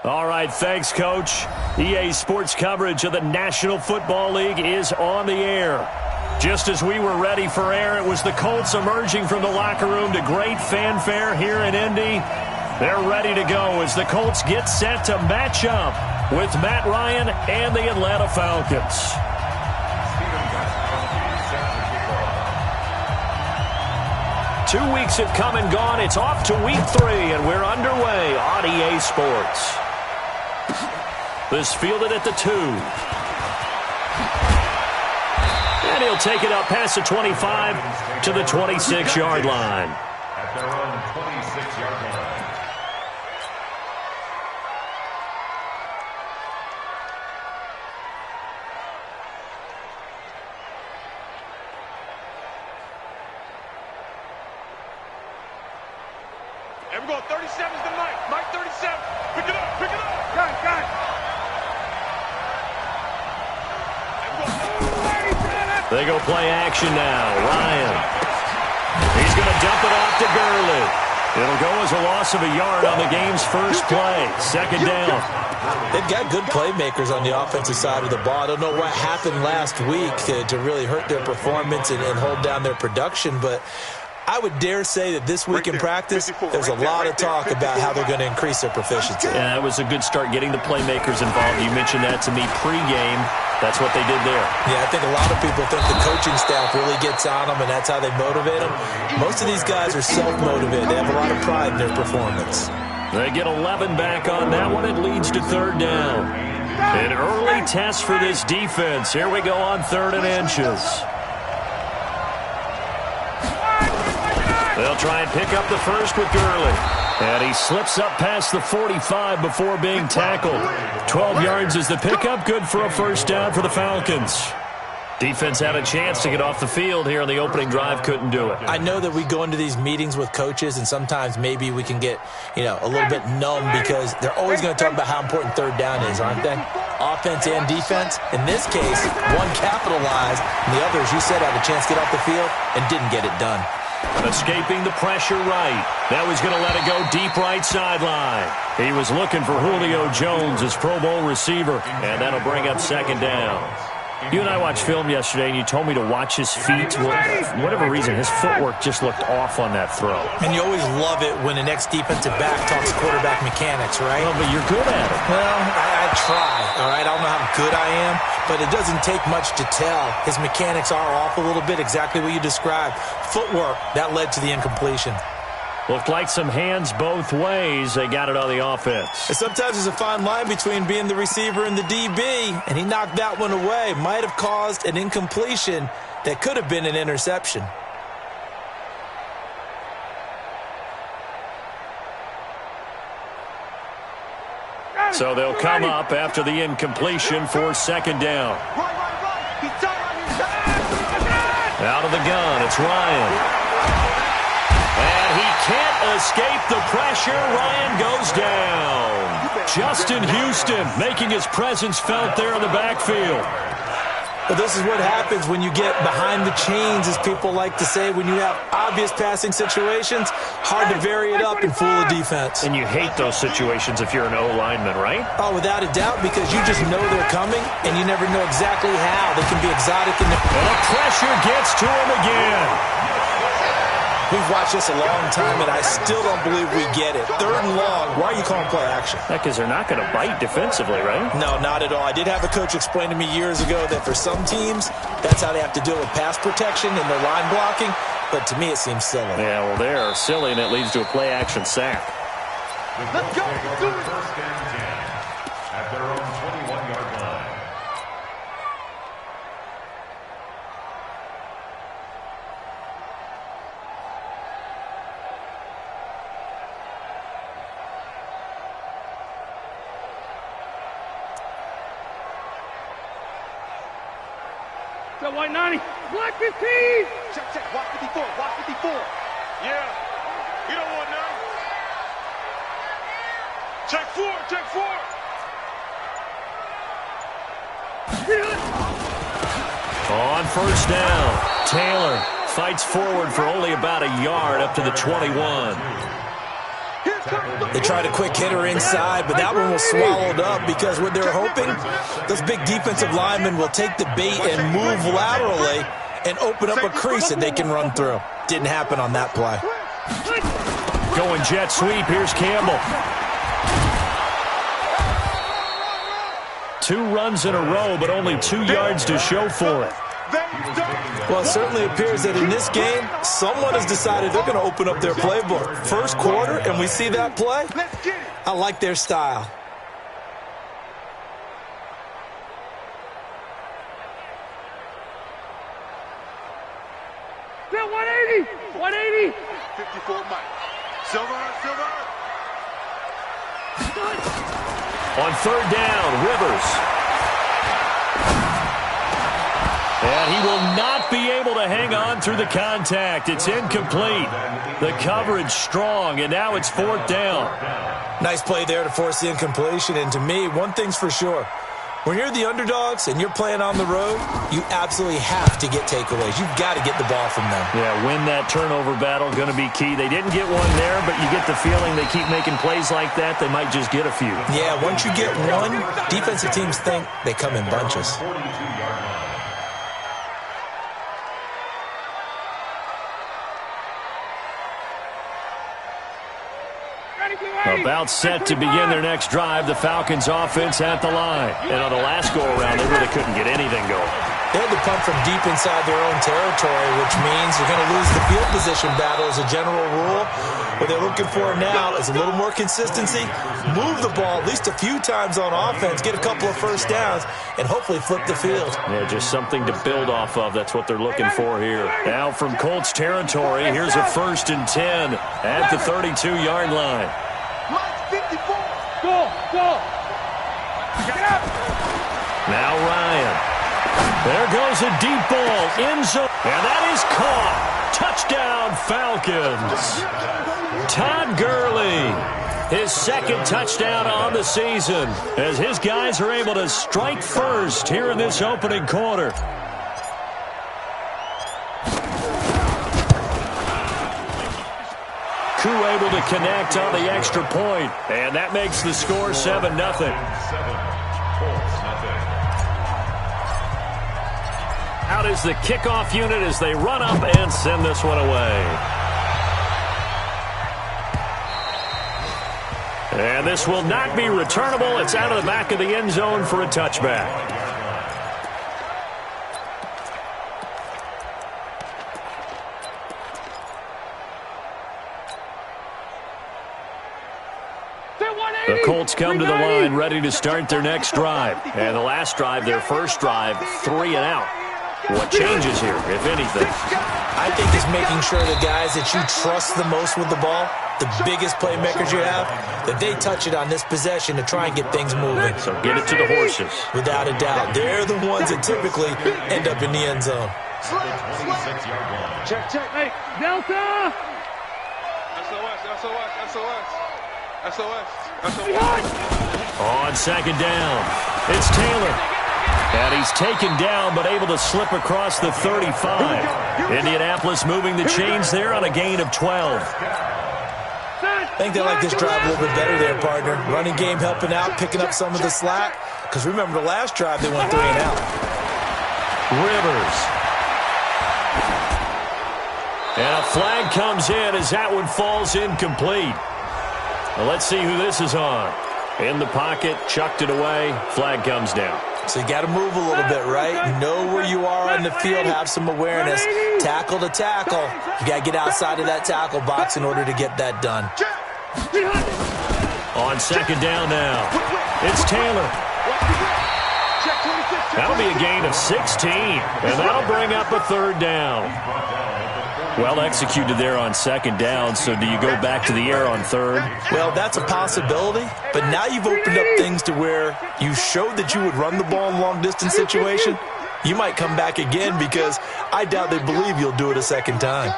All right, thanks, Coach. EA Sports coverage of the National Football League is on the air. Just as we were ready for air, it was the Colts emerging from the locker room to great fanfare here in Indy. They're ready to go as the Colts get set to match up with Matt Ryan and the Atlanta Falcons. 2 weeks have come and gone. It's off to week 3, and we're underway on EA Sports. This fielded at the 2. And he'll take it up past the 25 to the 26-yard line. At their own 26-yard line. Here we go, 37's to Mike. Mike 37. Pick it up, pick it up. Got it. They go play action now. Ryan. He's going to dump it off to Gurley. It'll go as a loss of a yard on the game's first play. Second down. They've got good playmakers on the offensive side of the ball. I don't know what happened last week to really hurt their performance and hold down their production, but I would dare say that this week in practice, there's a lot of talk about how they're going to increase their proficiency. Yeah, that was a good start getting the playmakers involved. You mentioned that to me pregame. That's what they did there. Yeah, I think a lot of people think the coaching staff really gets on them, and that's how they motivate them. Most of these guys are self-motivated. They have a lot of pride in their performance. They get 11 back on that one. It leads to third down. An early test for this defense. Here we go on 3rd and inches. They'll try and pick up the first with Gurley. And he slips up past the 45 before being tackled. 12 yards is the pickup. Good for a first down for the Falcons. Defense had a chance to get off the field here on the opening drive. Couldn't do it. I know that we go into these meetings with coaches, and sometimes maybe we can get, a little bit numb because they're always going to talk about how important third down is, aren't they? Offense and defense. In this case, one capitalized, and the other, as you said, had a chance to get off the field and didn't get it done. Escaping the pressure right. Now he's going to let it go deep right sideline. He was looking for Julio Jones, his Pro Bowl receiver, and that'll bring up second down. You and I watched film yesterday, and you told me to watch his feet. Well, for whatever reason, his footwork just looked off on that throw. And you always love it when the next defensive back talks quarterback mechanics, right? Well, but you're good at it. Well, I try, all right? I don't know how good I am, but it doesn't take much to tell. His mechanics are off a little bit, exactly what you described. Footwork, that led to the incompletion. Looked like some hands both ways. They got it on the offense. And sometimes there's a fine line between being the receiver and the DB, and he knocked that one away. Might have caused an incompletion that could have been an interception. So they'll come up after the incompletion for second down. Out of the gun, it's Ryan. And he can't escape the pressure. Ryan goes down. Justin Houston making his presence felt there in the backfield. Well, this is what happens when you get behind the chains, as people like to say. When you have obvious passing situations, hard to vary it up and fool a defense. And you hate those situations if you're an O-lineman, right? Oh, without a doubt, because you just know they're coming, and you never know exactly how. They can be exotic. And the pressure gets to him again. We've watched this a long time, and I still don't believe we get it. 3rd and long, why are you calling play action? Because they're not going to bite defensively, right? No, not at all. I did have a coach explain to me years ago that for some teams, that's how they have to deal with pass protection and their line blocking. But to me, it seems silly. Yeah, well, they're silly, and it leads to a play action sack. Let's go. Do it. First and 10 at their own 21-yard line. Go, White 90. Black 15. Check. Watch 54. Watch 54. Yeah. You don't want none. Check 4. Check 4. On first down, Taylor fights forward for only about a yard up to the 21. They tried a quick hitter inside, but that one was swallowed up because what they're hoping, those big defensive linemen will take the bait and move laterally and open up a crease that they can run through. Didn't happen on that play. Going jet sweep. Here's Campbell. 2 runs in a row, but only 2 yards to show for it. Well, it certainly appears that in this game, someone has decided they're going to open up their playbook. First quarter, and we see that play. I like their style. Still 180! 180! 54 Mike. Silver. On third down, Rivers. And he will not be able to hang on through the contact. It's incomplete. The coverage strong, and now it's 4th down. Nice play there to force the incompletion. And to me, one thing's for sure. When you're the underdogs and you're playing on the road, you absolutely have to get takeaways. You've got to get the ball from them. Yeah, win that turnover battle, going to be key. They didn't get one there, but you get the feeling they keep making plays like that, they might just get a few. Yeah, once you get one, defensive teams think they come in bunches. About set to begin their next drive. The Falcons offense at the line. And on the last go-around, they really couldn't get anything going. They had to punt from deep inside their own territory, which means you're going to lose the field position battle as a general rule. What they're looking for now is a little more consistency, move the ball at least a few times on offense, get a couple of first downs, and hopefully flip the field. Yeah, just something to build off of. That's what they're looking for here. Now from Colts territory, here's a 1st and 10 at the 32-yard line. Go! Now Ryan. There goes a deep ball. End zone. And that is caught. Touchdown, Falcons. Todd Gurley. His 2nd touchdown on the season as his guys are able to strike first here in this opening quarter. Koo able to connect on the extra point, and that makes the score 7-0. Out is the kickoff unit as they run up and send this one away. And this will not be returnable. It's out of the back of the end zone for a touchback. The Colts come to the line ready to start their next drive. And the last drive, their first drive, 3 and out. What changes here, if anything? I think it's making sure the guys that you trust the most with the ball, the biggest playmakers you have, that they touch it on this possession to try and get things moving. So get it to the horses. Without a doubt. They're the ones that typically end up in the end zone. Check. Hey, Delta! SOS. On 2nd down, it's Taylor. And he's taken down but able to slip across the 35. Indianapolis moving the chains there on a gain of 12. I think they like this drive a little bit better there, partner. Running game helping out, picking up some of the slack. Because remember the last drive, they went 3 and out. Rivers. And a flag comes in as that one falls incomplete. Well, let's see who this is on. In the pocket, chucked it away, flag comes down. So you got to move a little bit, right? Know where you are on the field, have some awareness. Tackle to tackle. You got to get outside of that tackle box in order to get that done. On 2nd down now, it's Taylor. That'll be a gain of 16, and that'll bring up a 3rd down. Well executed there on 2nd down, so do you go back to the air on 3rd? Well, that's a possibility, but now you've opened up things to where you showed that you would run the ball in long-distance situation. You might come back again because I doubt they believe you'll do it a 2nd time.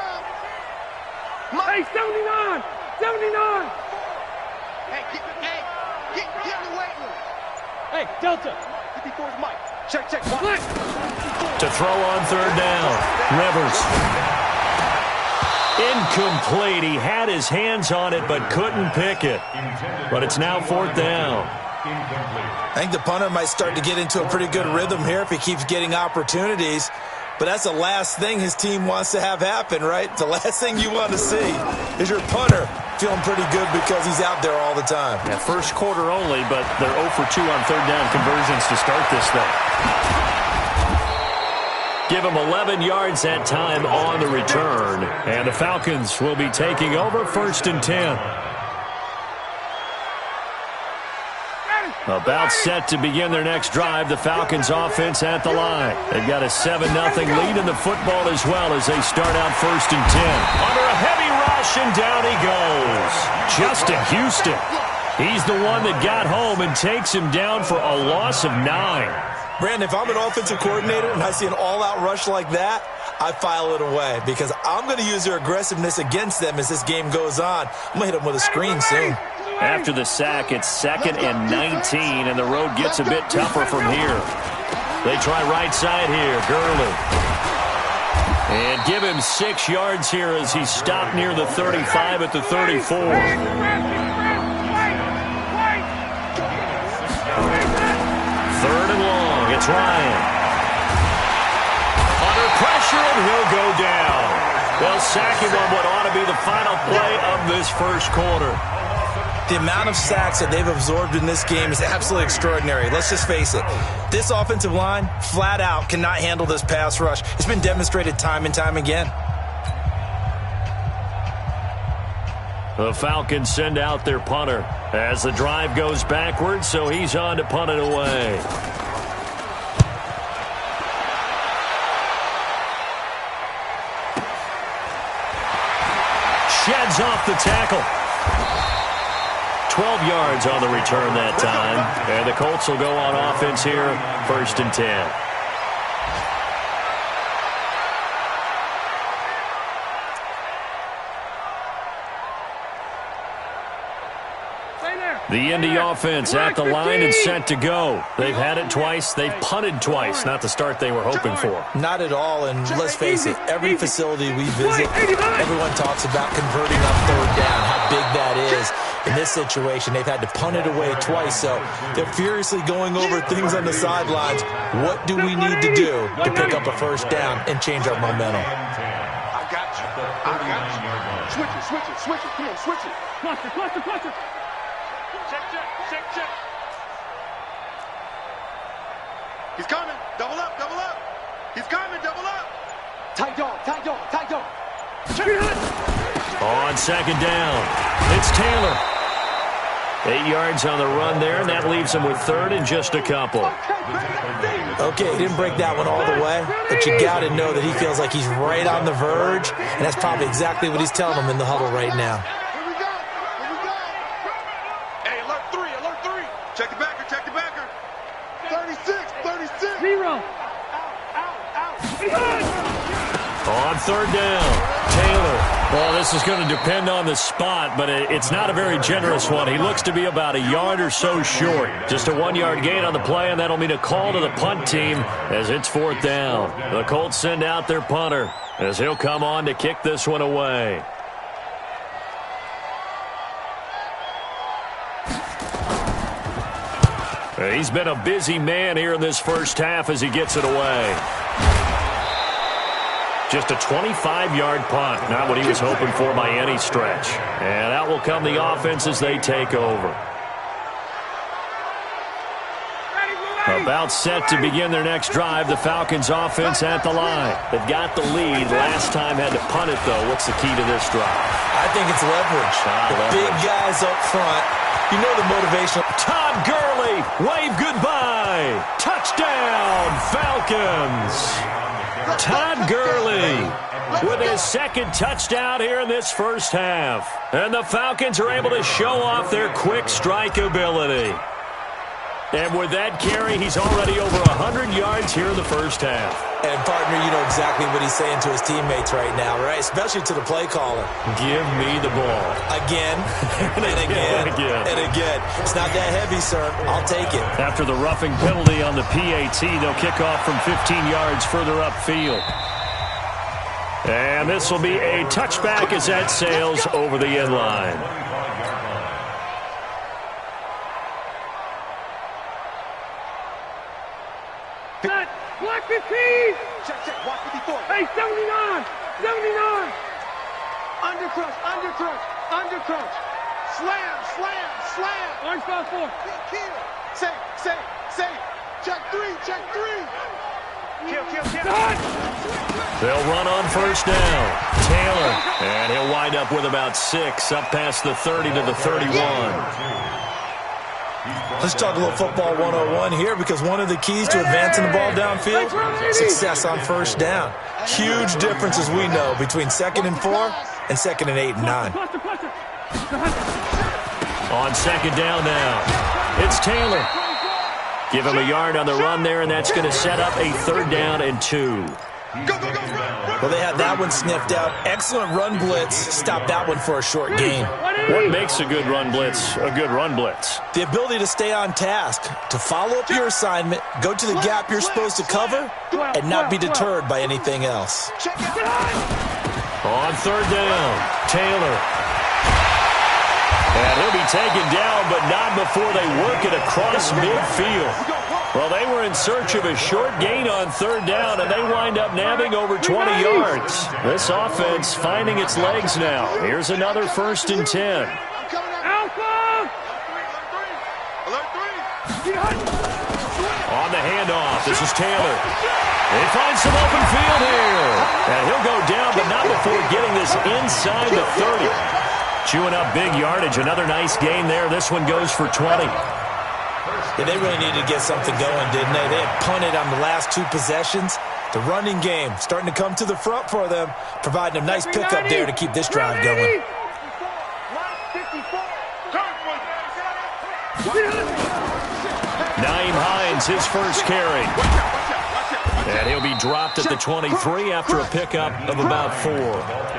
Hey, 79! 79! Hey, get in the weight room. Hey, Delta! 54 is Mike. Check. To throw on 3rd down, Rivers. Incomplete. He had his hands on it but couldn't pick it. But it's now 4th down. I think the punter might start to get into a pretty good rhythm here if he keeps getting opportunities. But that's the last thing his team wants to have happen, right? The last thing you want to see is your punter feeling pretty good because he's out there all the time. Yeah, first quarter only, but they're 0 for 2 on 3rd down conversions to start this thing. Give him 11 yards that time on the return. And the Falcons will be taking over 1st and 10. About set to begin their next drive. The Falcons offense at the line. They've got a 7-0 lead in the football as well as they start out 1st and 10. Under a heavy rush, and down he goes. Justin Houston. He's the one that got home and takes him down for a loss of 9. Brandon, if I'm an offensive coordinator and I see an all-out rush like that, I file it away because I'm going to use their aggressiveness against them as this game goes on. I'm going to hit them with a screen soon. After the sack, it's 2nd and 19, and the road gets a bit tougher from here. They try right side here, Gurley. And give him 6 yards here as he stopped near the 35 at the 34. 3rd and long, it's Ryan. Under pressure, and he'll go down. They'll sack him on what ought to be the final play of this first quarter. The amount of sacks that they've absorbed in this game is absolutely extraordinary. Let's just face it. This offensive line, flat out, cannot handle this pass rush. It's been demonstrated time and time again. The Falcons send out their punter as the drive goes backwards, so he's on to punt it away. Sheds off the tackle. 12 yards on the return that time. And the Colts will go on offense here, 1st and 10. The Indy offense at the line and set to go. They've had it twice. They've punted twice. Not the start they were hoping for. Not at all, and let's face it, every facility we visit, everyone talks about converting on 3rd down, how big that is. In this situation, they've had to punt it away twice, so they're furiously going over things on the sidelines. What do we need to do to pick up a 1st down and change our momentum? I got you. I got you. Switch it, switch it, switch it. Come on, switch it. Cluster, cluster, cluster. Check, check, check, check. He's coming. Double up, double up. He's coming, double up. Tight dog, tight dog, tight dog. Check it out. On 2nd down, it's Taylor. 8 yards on the run there, and that leaves him with 3rd and just a couple. Okay, he didn't break that one all the way, but you got to know that he feels like he's right on the verge, and that's probably exactly what he's telling them in the huddle right now. Here we go. Here we go. Hey, alert 3, alert 3. Check the backer, check the backer. 36, 36. 0. On 3rd down, Taylor. Well, this is going to depend on the spot, but it's not a very generous one. He looks to be about a yard or so short. Just a 1-yard gain on the play, and that'll mean a call to the punt team as it's 4th down. The Colts send out their punter as he'll come on to kick this one away. He's been a busy man here in this first half as he gets it away. Just a 25-yard punt, not what he was hoping for by any stretch. And out will come the offense as they take over. About set to begin their next drive, the Falcons offense at the line. They've got the lead. Last time had to punt it, though. What's the key to this drive? I think it's leverage. Big guys up front. You know the motivation. Todd Gurley, wave goodbye. Touchdown, Falcons. Todd Gurley with his 2nd touchdown here in this first half. And the Falcons are able to show off their quick strike ability. And with that carry, he's already over 100 yards here in the first half. And, partner, you know exactly what he's saying to his teammates right now, right? Especially to the play caller. Give me the ball. Again, and again, and again. It's not that heavy, sir. I'll take it. After the roughing penalty on the PAT, they'll kick off from 15 yards further upfield. And this will be a touchback as that sails over the end line. Set. Black 15. Check. Watch 54. Hey, 79. 79. Undercrunch. Slam. Orange foul 4. Say. Check three. Kill. They'll run on first down. Taylor. And he'll wind up with about 6 up past the 30 to the 31. Let's talk a little football 101 here, because one of the keys to advancing the ball downfield, success on first down. Huge difference, as we know, between 2nd and 4 and 2nd and 8 and 9. On second down now, it's Taylor. Give him a yard on the run there, and that's going to set up a 3rd down and 2. Well, they had that one sniffed out. Excellent run blitz. Stopped that one for a short gain. What makes a good run blitz a good run blitz? The ability to stay on task, to follow up your assignment, go to the gap you're supposed to cover, and not be deterred by anything else. On 3rd down, Taylor. And he'll be taken down, but not before they work it across midfield. Well, they were in search of a short gain on 3rd down, and they wind up nabbing over 20 yards. This offense finding its legs now. Here's another 1st and 10. Alpha. On the handoff, this is Taylor. They find some open field here. And he'll go down, but not before getting this inside the 30. Chewing up big yardage. Another nice gain there. This one goes for 20. Yeah, they really needed to get something going, didn't they? They had punted on the last 2 possessions. The running game starting to come to the front for them, providing a nice pickup there to keep this drive going. Naeem Hines, his first carry. And he'll be dropped at the 23 after a pickup of about 4.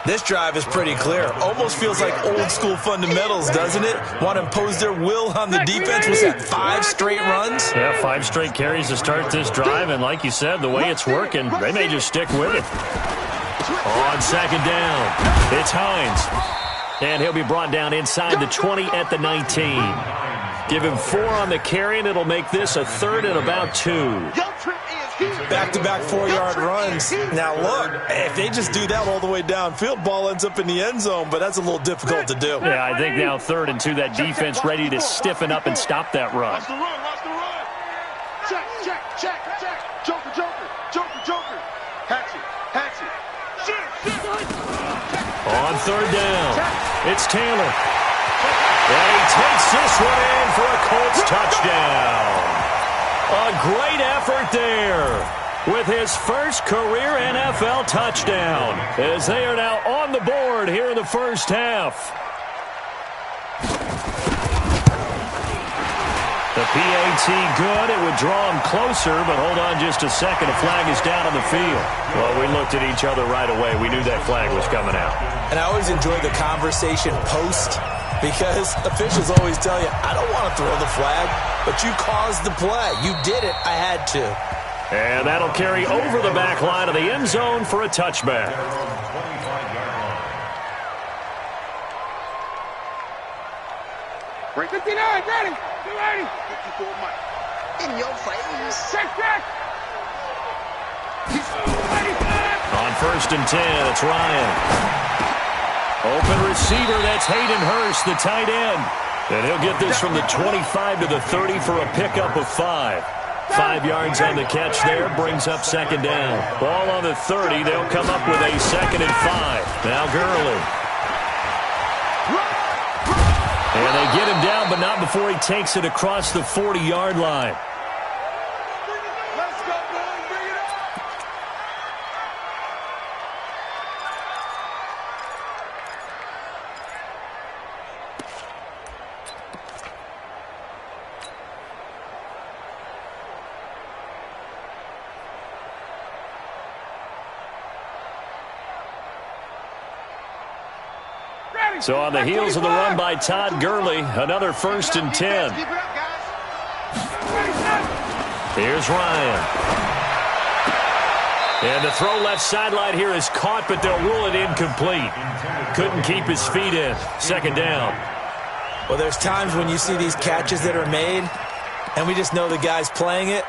This drive is pretty clear. Almost feels like old-school fundamentals, doesn't it? Want to impose their will on the defense. Was that 5 straight runs? Yeah, 5 straight carries to start this drive, and like you said, the way it's working, they may just stick with it. On second down, it's Hines. And he'll be brought down inside the 20 at the 19. Give him 4 on the carry, and it'll make this a 3rd and about 2. Back-to-back 4-yard runs. Now, look, if they just do that all the way downfield, ball ends up in the end zone, but that's a little difficult to do. Yeah, I think now 3rd and 2, that defense ready to stiffen up and stop that run. Watch the run. Check. Joker. Hatchet. On 3rd down, it's Taylor. And he takes this one in for a Colts touchdown. A great effort there with his first career NFL touchdown, as they are now on the board here in the first half. The PAT good. It would draw him closer, but hold on just a second. A flag is down on the field. Well, we looked at each other right away. We knew that flag was coming out. And I always enjoy the conversation post, because officials always tell you, I don't want to throw the flag, but you caused the play. You did it. I had to. And that'll carry over the back line of the end zone for a touchback. Break 59, ready. 280. 54 Mike. In your face. Check. On 1st and 10, it's Ryan. Open receiver, that's Hayden Hurst, the tight end. And he'll get this from the 25 to the 30 for a pickup of 5. 5 yards on the catch there, brings up 2nd down. Ball on the 30, they'll come up with a 2nd and 5. Now Gurley. And they get him down, but not before he takes it across the 40-yard line. Let's go, boys. Bring it up. So on the heels of the run by Todd Gurley, another 1st and 10. Keep it up, guys. Here's Ryan. And the throw left sideline here is caught, but they'll rule it incomplete. Couldn't keep his feet in. Second down. Well, there's times when you see these catches that are made, and we just know the guys playing it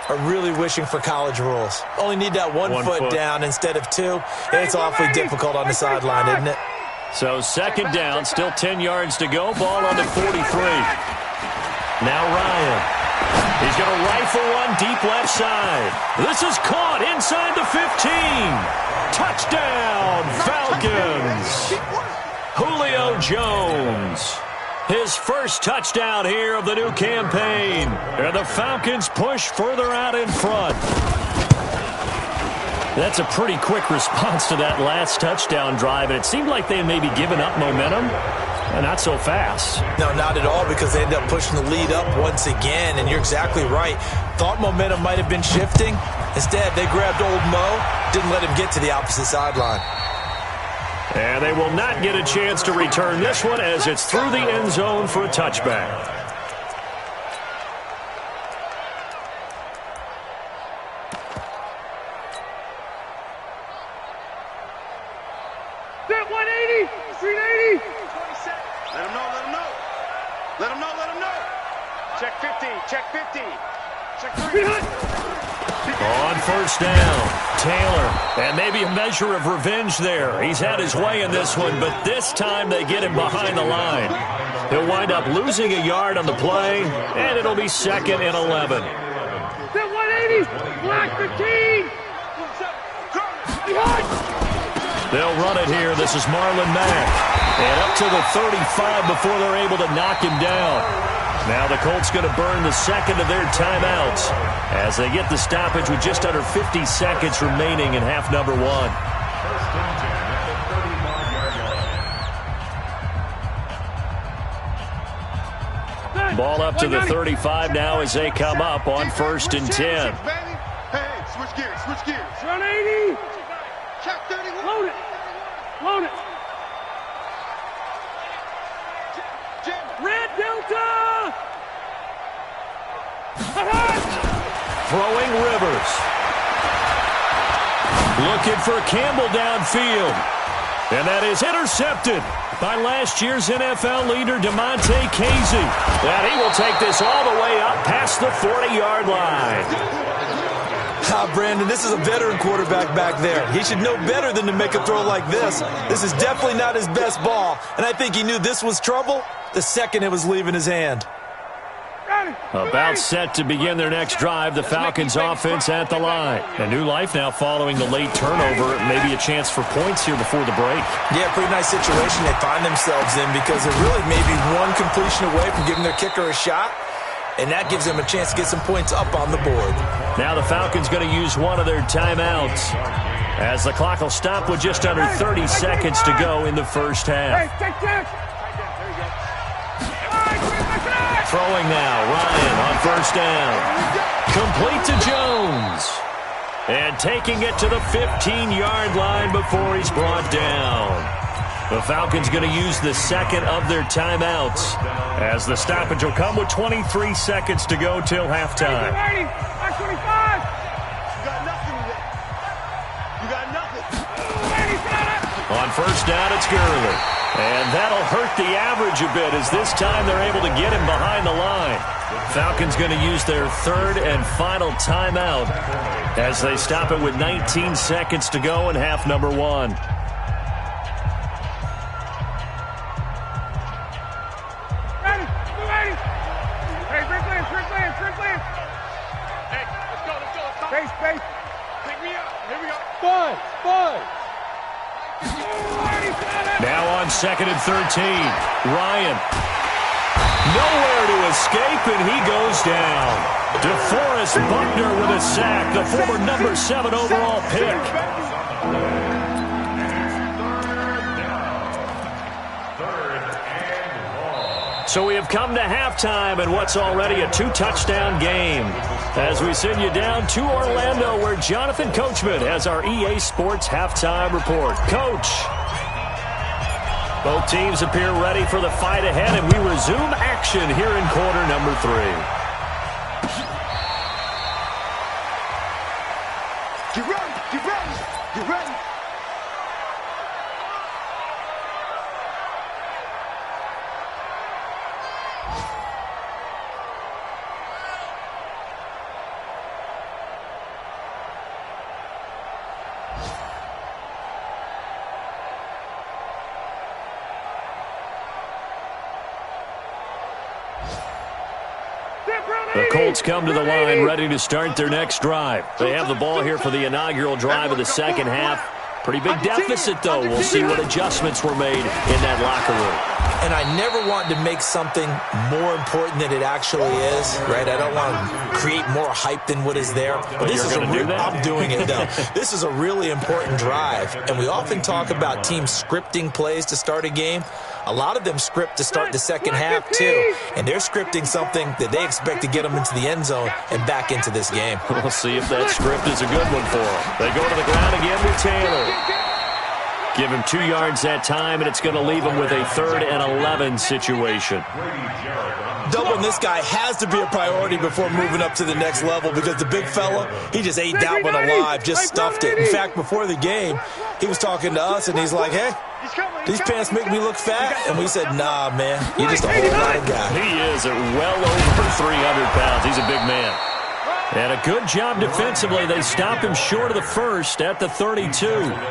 are really wishing for college rules. Only need that one foot down instead of two. It's awfully difficult on the sideline, isn't it? So second down, still 10 yards to go. Ball on the 43. Now Ryan. He's going to rifle one deep left side. This is caught inside the 15. Touchdown, Falcons. Julio Jones. His first touchdown here of the new campaign. And the Falcons push further out in front. That's a pretty quick response to that last touchdown drive, and it seemed like they had maybe given up momentum. Not so fast. No, not at all, because they end up pushing the lead up once again, and you're exactly right. Thought momentum might have been shifting. Instead, they grabbed old Mo, didn't let him get to the opposite sideline. And they will not get a chance to return this one as it's through the end zone for a touchback. Set 180, 380. Let him know, let him know. Let him know, let him know. Check 50, check 50. Check 3. On first down, Taylor. And maybe a measure of revenge there. He's had his way in this one, but this time they get him behind the line. He'll wind up losing a yard on the play, and it'll be 2nd and 11. Set 180, black 15. They'll run it here. This is Marlon Mack. And up to the 35 before they're able to knock him down. Now the Colts going to burn the second of their timeouts as they get the stoppage with just under 50 seconds remaining in half number 1. Ball up to the 35 now as they come up on 1st and 10. Hey, switch gears, switch gears. 180. Check 31. Load it. Load it. Red Delta. Throwing Rivers. Looking for Campbell downfield. And that is intercepted by last year's NFL leader, DeMonte Casey. And he will take this all the way up past the 40-yard line. Brandon, this is a veteran quarterback back there. He should know better than to make a throw like this. This is definitely not his best ball, and I think he knew this was trouble the second it was leaving his hand. About set to begin their next drive, the Falcons offense at the line. A new life now following the late turnover. Maybe a chance for points here before the break. Yeah, pretty nice situation they find themselves in because they're really maybe one completion away from giving their kicker a shot. And that gives them a chance to get some points up on the board. Now the Falcons going to use one of their timeouts as the clock will stop with just under 30 seconds to go in the first half. Throwing now, Ryan on first down. Complete to Jones. And taking it to the 15-yard line before he's brought down. The Falcons going to use the second of their timeouts as the stoppage will come with 23 seconds to go till halftime. You got nothing with it. You got nothing. On first down, it's Gurley. And that'll hurt the average a bit as this time they're able to get him behind the line. Falcons going to use their third and final timeout as they stop it with 19 seconds to go in half number 1. Now on 2nd and 13, Ryan. Nowhere to escape, and he goes down. DeForest Buckner with a sack, the former number 7 overall pick. So we have come to halftime in what's already a 2-touchdown game. As we send you down to Orlando, where Jonathan Coachman has our EA Sports halftime report. Coach. Both teams appear ready for the fight ahead, and we resume action here in quarter number 3. Get ready, get The Colts come to the line ready to start their next drive. They have the ball here for the inaugural drive of the second half. Pretty big deficit, though. We'll see what adjustments were made in that locker room. And I never want to make something more important than it actually is, right? I don't want to create more hype than what is there. But this is I'm doing it, though. This is a really important drive. And we often talk about teams scripting plays to start a game. A lot of them script to start the second half, too. And they're scripting something that they expect to get them into the end zone and back into this game. We'll see if that script is a good one for them. They go to the ground again with Taylor. Give him 2 yards that time, and it's going to leave him with a 3rd and 11 situation. Doubling this guy has to be a priority before moving up to the next level because the big fella, he just ate that one alive, just stuffed it. In fact, before the game, he was talking to us, and he's like, hey, these pants make me look fat. And we said, nah, man, you're just a whole lot of guy. He is at well over 300 pounds. He's a big man. And a good job defensively. They stop him short of the first at the 32.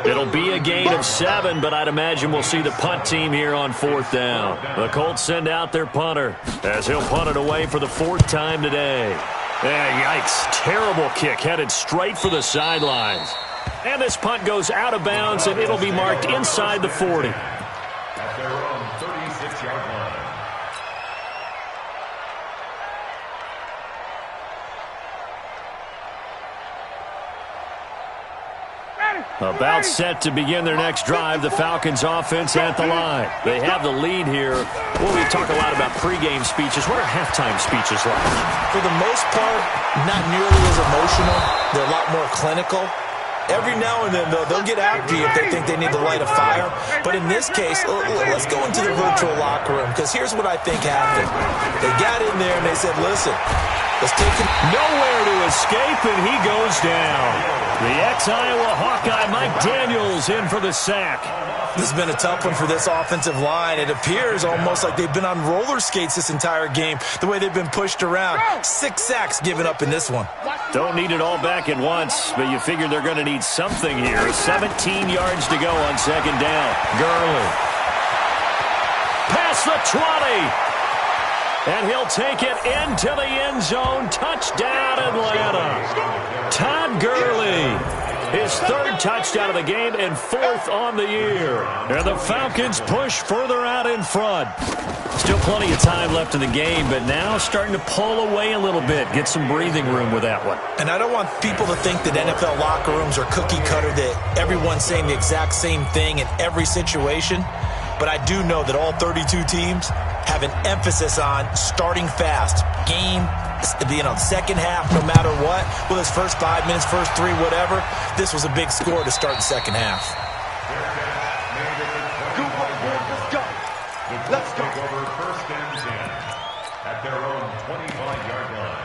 It'll be a gain of 7, but I'd imagine we'll see the punt team here on 4th down. The Colts send out their punter as he'll punt it away for the 4th time today. Yikes. Terrible kick headed straight for the sidelines. And this punt goes out of bounds, and it'll be marked inside the 40. At their own 36-yard line. About set to begin their next drive, the Falcons offense at the line. They have the lead here. Well, we talk a lot about pregame speeches. What are halftime speeches like? For the most part, not nearly as emotional. They're a lot more clinical. Every now and then, though, they'll get after you if they think they need to light a fire. But in this case, let's go into the virtual locker room, because here's what I think happened. They got in there and they said, listen, let's take him. Nowhere to escape, and he goes down. The ex-Iowa Hawkeye Mike Daniels in for the sack. This has been a tough one for this offensive line. It appears almost like they've been on roller skates this entire game, the way they've been pushed around. 6 sacks given up in this one. Don't need it all back at once, but you figure they're going to need something here. 17 yards to go on 2nd down. Gurley. Past the 20. And he'll take it into the end zone. Touchdown, Atlanta. Todd Gurley, his 3rd touchdown of the game and 4th on the year. And the Falcons push further out in front. Still plenty of time left in the game, but now starting to pull away a little bit. Get some breathing room with that one. And I don't want people to think that NFL locker rooms are cookie cutter, that everyone's saying the exact same thing in every situation. But I do know that all 32 teams have an emphasis on starting fast. Game, second half, no matter what. Well, his first 5 minutes, first 3, whatever. This was a big score to start the second half. Let's go. Over 1st and 10 at their own 25-yard line.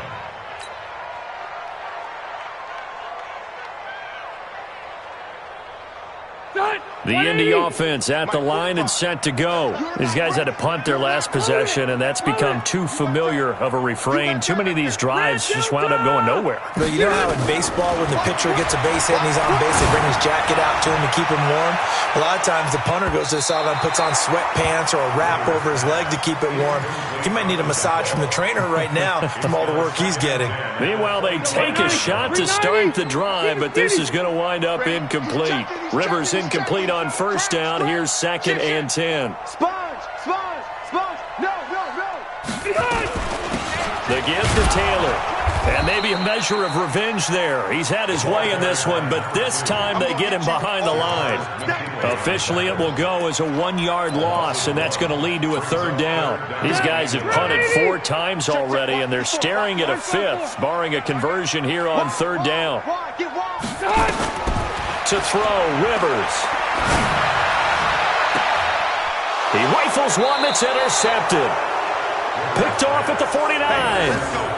The Indy offense at the line and set to go. These guys had to punt their last possession, and that's become too familiar of a refrain. Too many of these drives just wound up going nowhere. But you know how in baseball, when the pitcher gets a base hit and he's on base, they bring his jacket out to him to keep him warm? A lot of times the punter goes to the sideline, puts on sweatpants or a wrap over his leg to keep it warm. He might need a massage from the trainer right now from all the work he's getting. Meanwhile, they take a shot to start the drive, but this is going to wind up incomplete. Rivers incomplete on 1st down. Here's 2nd and 10. The give to Taylor. And maybe a measure of revenge there. He's had his way in this one, but this time they get him behind the line. Officially, it will go as a 1-yard loss, and that's going to lead to a 3rd down. These guys have punted 4 times already, and they're staring at a 5th, barring a conversion here on 3rd down. To throw, Rivers. He rifles one that's intercepted. Picked off at the 49.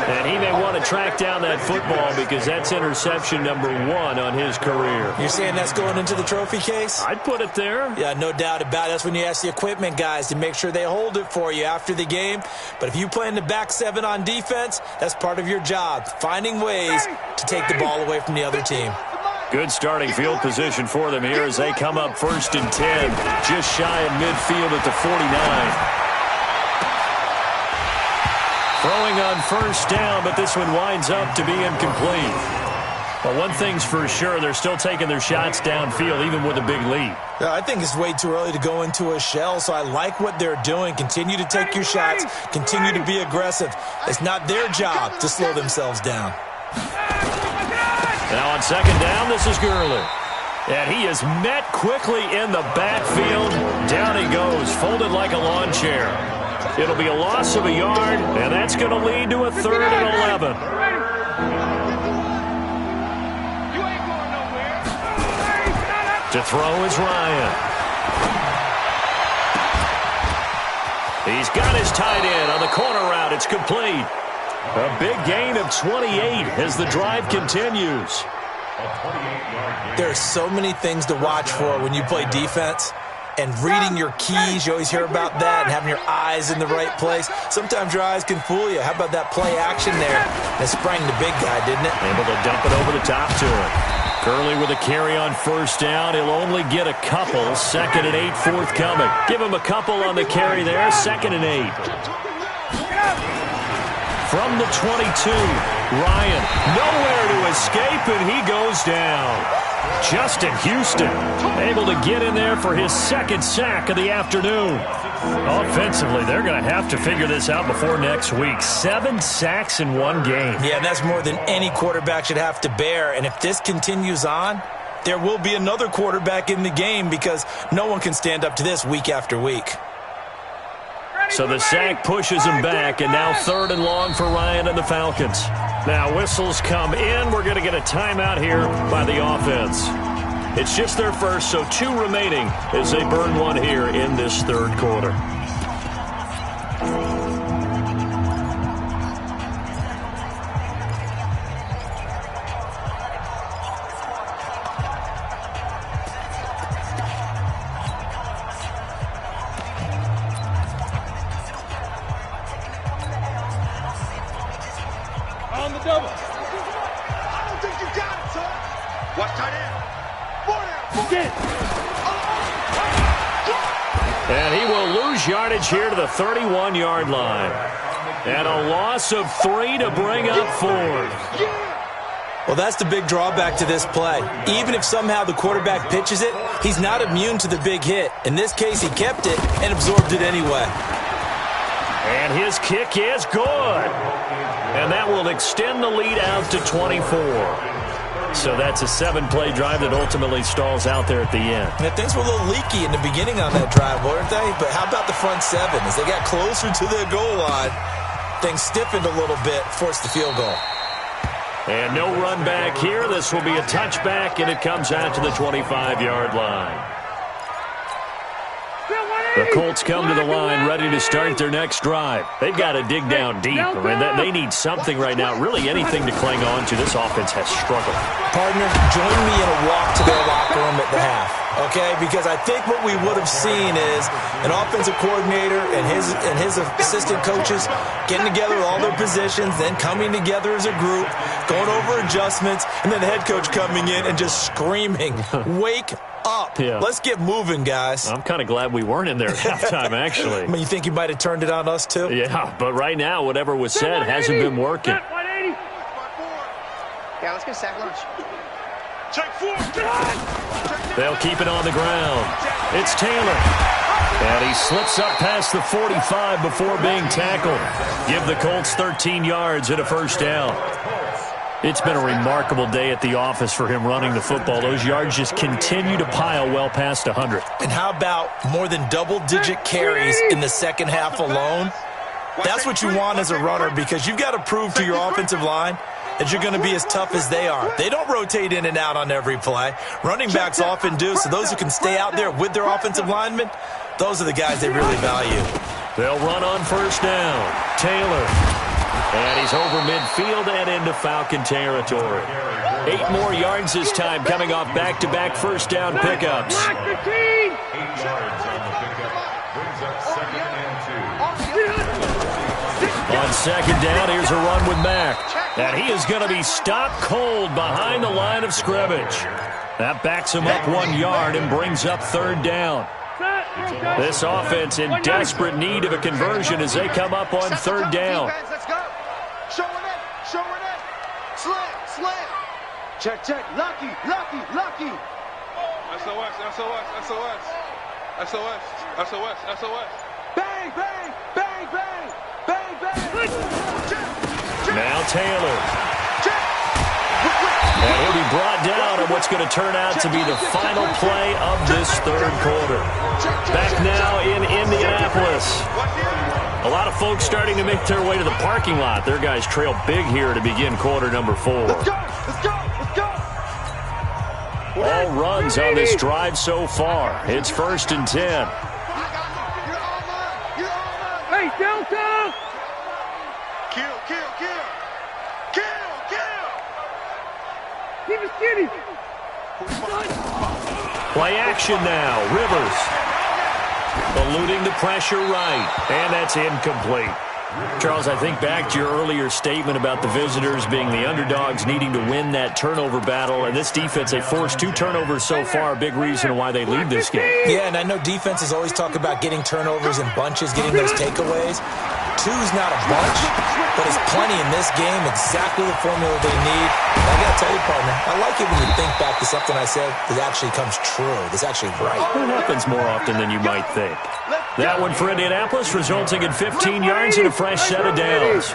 And he may want to track down that football because that's interception number 1 on his career. You're saying that's going into the trophy case? I'd put it there. Yeah, no doubt about it. That's when you ask the equipment guys to make sure they hold it for you after the game. But if you play in the back 7 on defense, that's part of your job, finding ways to take the ball away from the other team. Good starting field position for them here as they come up 1st and 10, just shy of midfield at the 49. Throwing on first down, but this one winds up to be incomplete. Well, one thing's for sure, they're still taking their shots downfield, even with a big lead. Yeah, I think it's way too early to go into a shell, so I like what they're doing. Continue to take your shots. Continue to be aggressive. It's not their job to slow themselves down. Now on second down, this is Gurley. And he is met quickly in the backfield. Down he goes, folded like a lawn chair. It'll be a loss of a yard, and that's going to lead to a 3rd and 11. To throw is Ryan. He's got his tight end on the corner route. It's complete. A big gain of 28 as the drive continues. There's so many things to watch for when you play defense. And reading your keys, you always hear about that, and having your eyes in the right place. Sometimes your eyes can fool you. How about that play action there? It sprang the big guy, didn't it? Able to dump it over the top to him. Gurley with a carry on first down. He'll only get a couple. 2nd and 8 forthcoming. Give him a couple on the carry there. 2nd and 8. From the 22, Ryan nowhere to escape, and he goes down. Justin Houston able to get in there for his 2nd sack of the afternoon. Offensively, they're going to have to figure this out before next week. 7 sacks in one game. Yeah, and that's more than any quarterback should have to bear. And if this continues on, there will be another quarterback in the game because no one can stand up to this week after week. So the sack pushes him back, and now 3rd and long for Ryan and the Falcons. Now whistles come in. We're going to get a timeout here by the offense. It's just their first, so 2 remaining as they burn one here in this 3rd quarter. On the double. I don't think you got it, son. Watch tight end. And he will lose yardage here to the 31-yard line. And a loss of 3 to bring up 4th. Well, that's the big drawback to this play. Even if somehow the quarterback pitches it, he's not immune to the big hit. In this case, he kept it and absorbed it anyway. And his kick is good. And that will extend the lead out to 24. So that's a 7-play drive that ultimately stalls out there at the end. And things were a little leaky in the beginning on that drive, weren't they? But how about the front 7? As they got closer to the goal line, things stiffened a little bit, forced the field goal. And no run back here. This will be a touchback, and it comes out to the 25-yard line. The Colts come to the line ready to start their next drive. They've got to dig down deep. I mean, they need something right now, really anything to cling on to. This offense has struggled. Partner, join me in a walk to their locker room at the half, okay? Because I think what we would have seen is an offensive coordinator and his assistant coaches getting together with all their positions, then coming together as a group, going over adjustments, and then the head coach coming in and just screaming, "Wake up. Yeah. Let's get moving, guys." I'm kind of glad we weren't in there at halftime, actually. I mean, you think you might have turned it on us, too? Yeah, but right now, whatever was said hasn't been working. Yeah, let's get a sack lunch. Check 4. They'll keep it on the ground. It's Taylor. And he slips up past the 45 before being tackled. Give the Colts 13 yards and a first down. It's been a remarkable day at the office for him running the football. Those yards just continue to pile well past 100. And how about more than double-digit carries in the second half alone? That's what you want as a runner because you've got to prove to your offensive line that you're going to be as tough as they are. They don't rotate in and out on every play. Running backs often do, so those who can stay out there with their offensive linemen, those are the guys they really value. They'll run on first down. Taylor. And he's over midfield and into Falcon territory. 8 more yards this time coming off back-to-back first down pickups. 8 yards on the pickup. Brings up 2nd and 2. On second down, here's a run with Mack. And he is going to be stopped cold behind the line of scrimmage. That backs him up 1 yard and brings up 3rd down. This offense in desperate need of a conversion as they come up on third down. Let's go. Show it in. Show it in. Slam. Slam. Check, check. Lucky. Lucky. Lucky. SOS. SOS. SOS. SOS. SOS. SOS. Bang, bang. Bang, bang. Bang, bang. Check. Check. Now Taylor. Check. And he'll be brought down on what's going to turn out to be the final play of this third quarter. Back now in Indianapolis. A lot of folks starting to make their way to the parking lot. Their guys trail big here to begin quarter number 4. Let's go. Let's go. Let's go. All runs on this drive so far. It's 1st and 10. You're all mine. You're all mine. Hey, Delta! Kill, kill, kill. Kill, kill. Keep it skinny. Play action now. Rivers. Eluding the pressure right. And that's incomplete. Charles, I think back to your earlier statement about the visitors being the underdogs needing to win that turnover battle. And this defense, they forced 2 turnovers so far, a big reason why they lead this game. Yeah, and I know defenses always talk about getting turnovers in bunches, getting those takeaways. 2's not a bunch, but it's plenty in this game, exactly the formula they need. And I got to tell you, partner, I like it when you think back to something I said that actually comes true, that's actually right. It happens more often than you might think. That one for Indianapolis, resulting in 15 yards and a fresh set of downs.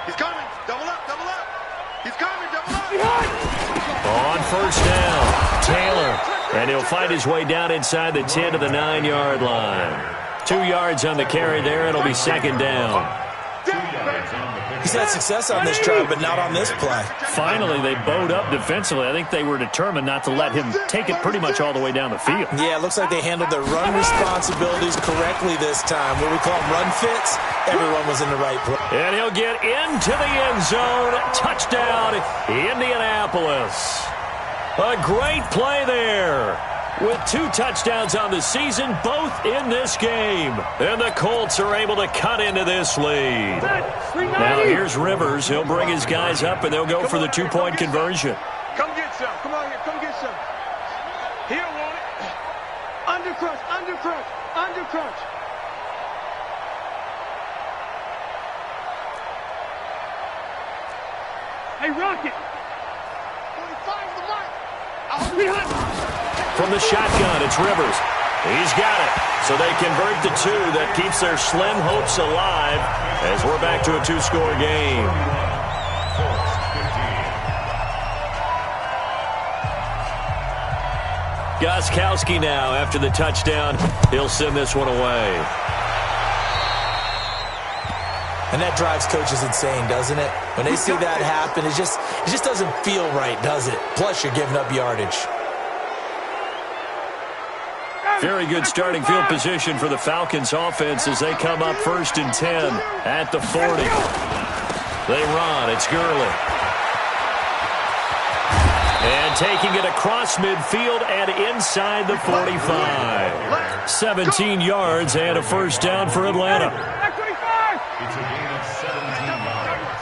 He's coming. Double up, double up. He's coming, double up. On first down, Taylor. And he'll find his way down inside the 10 to the 9-yard line. 2 yards on the carry there. It'll be 2nd down. He's had success on this drive, but not on this play. Finally, they bowed up defensively. I think they were determined not to let him take it pretty much all the way down the field. Yeah, it looks like they handled their run responsibilities correctly this time. What we call them run fits, everyone was in the right place. And he'll get into the end zone. Touchdown, Indianapolis. A great play there. With 2 touchdowns on the season, both in this game. And the Colts are able to cut into this lead. Now here's Rivers. He'll bring his guys up, and they'll go for the 2-point conversion. Come get some. Come on here. Come get some. He don't want it. Undercrunch, undercrunch, undercrunch. Hey, Rocket. 45 the mark. From the shotgun, it's Rivers. He's got it. So they convert the 2. That keeps their slim hopes alive as we're back to a 2-score game. Gostkowski now after the touchdown. He'll send this one away. And that drives coaches insane, doesn't it? When they see that happen, it just doesn't feel right, does it? Plus, you're giving up yardage. Very good starting field position for the Falcons offense as they come up 1st and 10 at the 40. They run. It's Gurley. And taking it across midfield and inside the 45. 17 yards and a first down for Atlanta. It's a gain of 17 yards.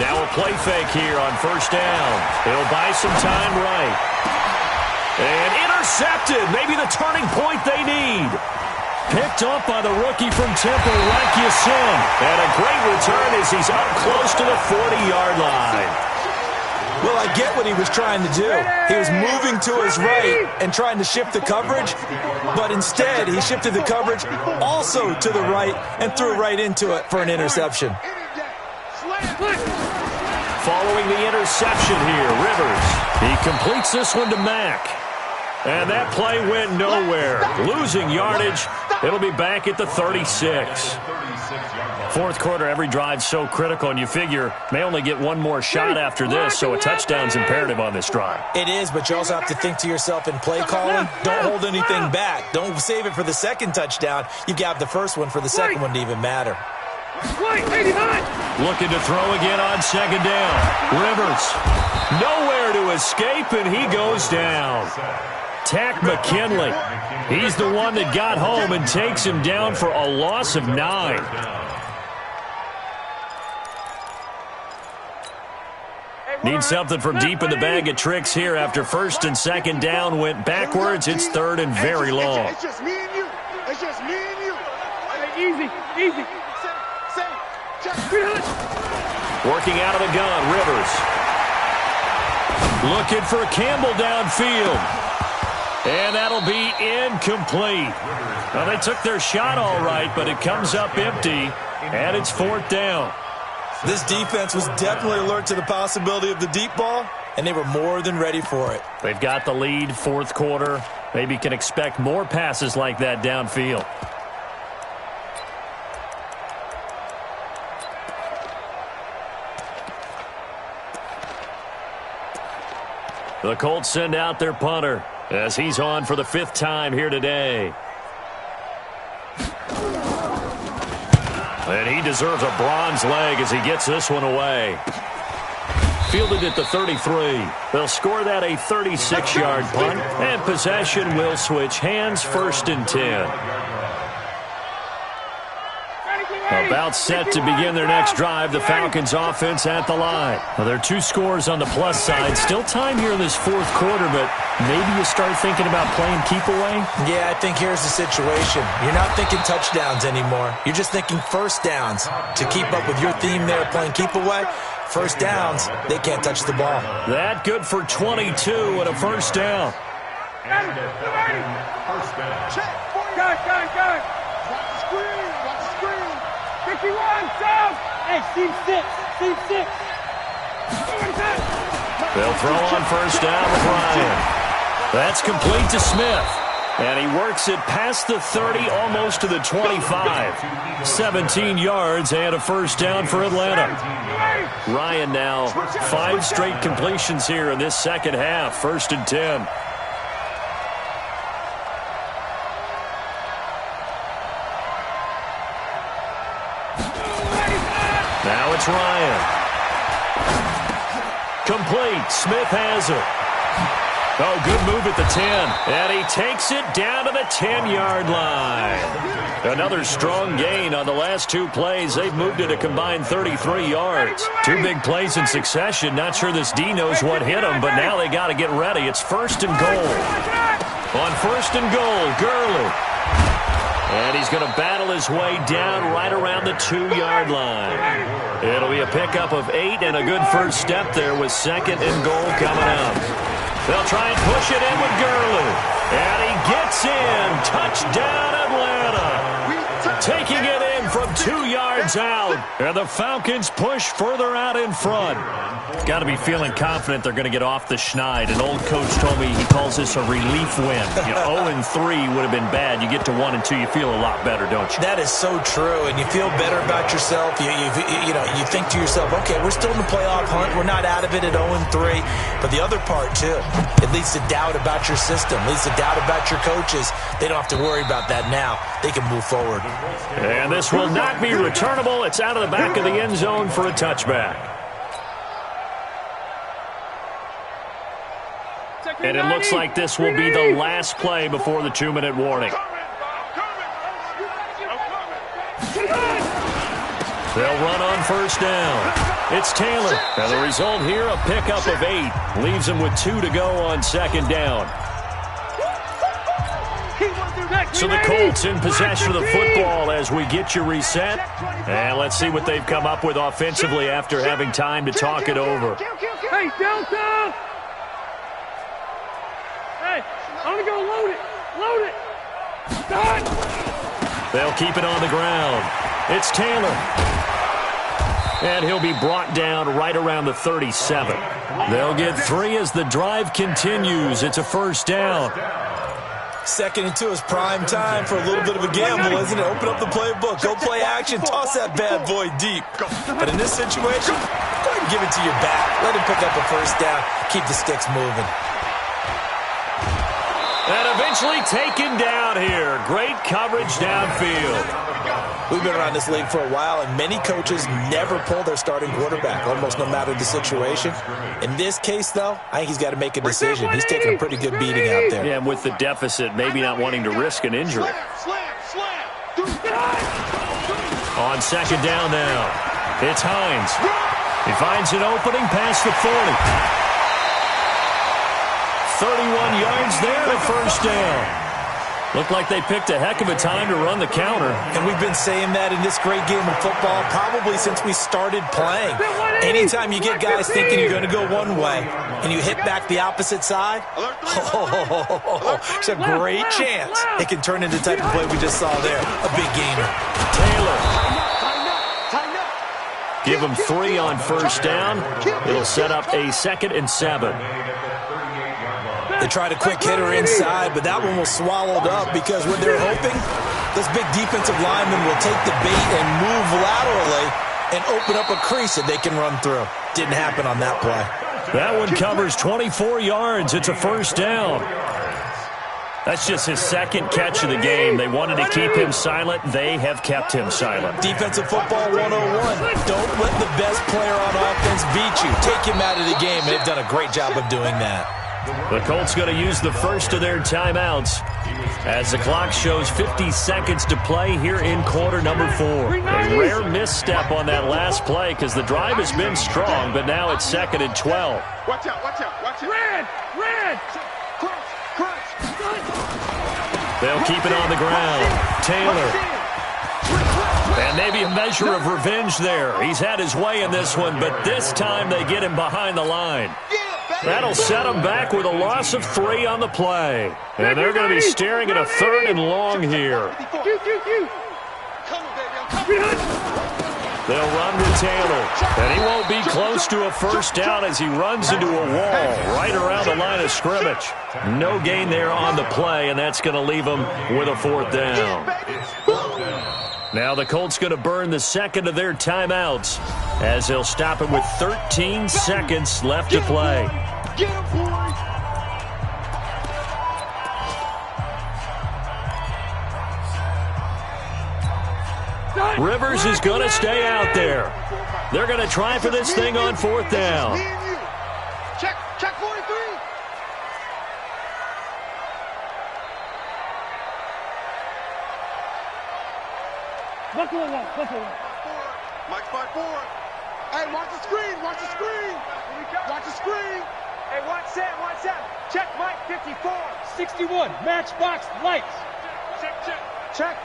Now a play fake here on first down. He'll buy some time right. And intercepted. Maybe the turning point they need. Picked up by the rookie from Temple, Rakiason. And a great return as he's up close to the 40-yard line. Well, I get what he was trying to do. He was moving to his right and trying to shift the coverage, but instead he shifted the coverage also to the right and threw right into it for an interception. Following the interception here, Rivers. He completes this one to Mack. And that play went nowhere. Losing yardage. It'll be back at the 36. Fourth quarter, every drive's so critical, and you figure may only get one more shot after this, so a touchdown's imperative on this drive. It is, but you also have to think to yourself in play calling, don't hold anything back. Don't save it for the second touchdown. You've got the first one for the second one to even matter. Looking to throw again on second down. Rivers, nowhere to escape, and he goes down. Tack McKinley. He's the one that got home and takes him down for a loss of 9. Need something from deep in the bag of tricks here after first and second down went backwards. It's third and very long. It's just me and you. It's just me and you. Hey, easy, easy. Working out of the gun, Rivers. Looking for Campbell downfield. And that'll be incomplete. Well, they took their shot all right, but it comes up empty, and it's fourth down. This defense was definitely alert to the possibility of the deep ball, and they were more than ready for it. They've got the lead, fourth quarter. Maybe can expect more passes like that downfield. The Colts send out their punter as he's on for the fifth time here today. And he deserves a bronze leg as he gets this one away. Fielded at the 33. They'll score that a 36-yard punt, and possession will switch hands, first and 10. About set to begin their next drive, the Falcons offense at the line. Well, there are two scores on the plus side. Still time here in this fourth quarter, but maybe you start thinking about playing keep away? Yeah, I think here's the situation. You're not thinking touchdowns anymore. You're just thinking first downs. To keep up with your theme there, playing keep away, first downs, they can't touch the ball. That good for 22 and a first down. First down. Check. Go. Watch the screen. Watch the screen. 51, down. Hey, seam six. They'll throw on first down with Ryan. That's complete to Smith. And he works it past the 30, almost to the 25. 17 yards and a first down for Atlanta. Ryan now 5 straight completions here in this second half. First and 10. Now it's Ryan. Complete. Smith has it. Oh, good move at the 10. And he takes it down to the 10-yard line. Another strong gain on the last two plays. They've moved it a combined 33 yards. Two big plays in succession. Not sure this D knows what hit him, but now they got to get ready. It's first and goal. On first and goal, Gurley. And he's going to battle his way down right around the 2-yard line. It'll be a pickup of 8 and a good first step there with second and goal coming up. They'll try and push it in with Gurley. And he gets in. Touchdown, Atlanta. Taking it in from 2 yards out. And the Falcons push further out in front. Got to be feeling confident they're going to get off the schneid. An old coach told me he calls this a relief win. 0-3 would have been bad. You get to 1 and 2, you feel a lot better, don't you? That is so true, and you feel better about yourself. You think to yourself, okay, we're still in the playoff hunt. We're not out of it at 0-3. But the other part, too, it leads to doubt about your system, leads to doubt about your coaches. They don't have to worry about that now. They can move forward. And this will not be returnable. It's out of the back of the end zone for a touchback. And it looks like this will be the last play before the 2-minute warning. They'll run on first down. It's Taylor. And the result here, a pickup of 8. Leaves him with 2 to go on second down. So the Colts in possession of the football as we get you reset. And let's see what they've come up with offensively after having time to talk it over. Hey, Delta! Hey, I'm going to go load it. Load it. Done. They'll keep it on the ground. It's Taylor. And he'll be brought down right around the 37. They'll get 3 as the drive continues. It's a first down. Second and 2 is prime time for a little bit of a gamble, isn't it? Open up the playbook. Go play action. Toss that bad boy deep. But in this situation, go ahead and give it to your back. Let him pick up a first down. Keep the sticks moving. And eventually taken down here. Great coverage downfield. We've been around this league for a while, and many coaches never pull their starting quarterback, almost no matter the situation. In this case, though, I think he's got to make a decision. He's taking a pretty good beating out there. Yeah, and with the deficit, maybe not wanting to risk an injury. On second down now, it's Hines. He finds an opening past the 40. 31 yards there, a first down. Looked like they picked a heck of a time to run the counter. And we've been saying that in this great game of football probably since we started playing. Anytime you get guys thinking you're going to go one way and you hit back the opposite side, it's a great chance it can turn into the type of play we just saw there. A big gainer. Taylor. Give him 3 on first down. It'll set up a 2nd and 7. They tried a quick hitter inside, but that one was swallowed up because what they're hoping, those big defensive linemen will take the bait and move laterally and open up a crease that they can run through. Didn't happen on that play. That one covers 24 yards. It's a first down. That's just his 2nd catch of the game. They wanted to keep him silent. They have kept him silent. Defensive football 101. Don't let the best player on offense beat you. Take him out of the game, and they've done a great job of doing that. The Colts going to use the first of their timeouts as the clock shows 50 seconds to play here in quarter number 4. A rare misstep on that last play because the drive has been strong, but now it's 2nd and 12. Watch out, watch out, watch out. Red! Crunch. They'll keep it on the ground. Taylor. And maybe a measure of revenge there. He's had his way in this one, but this time they get him behind the line. That'll set them back with a loss of 3 on the play. And they're going to be staring at a 3rd and long here. They'll run with Taylor. And he won't be close to a first down as he runs into a wall right around the line of scrimmage. No gain there on the play, and that's going to leave them with a 4th down. Now the Colts going to burn the 2nd of their timeouts as they'll stop it with 13 seconds left to play. Get him, boy. Rivers is going to stay out there. They're going to try for this thing on 4th down. Check 43. Buffalo one. Mike's by 4. Hey, watch the screen. Watch the screen. Watch the screen. Hey, watch that. Check Mike 54. 61. Matchbox lights. Check.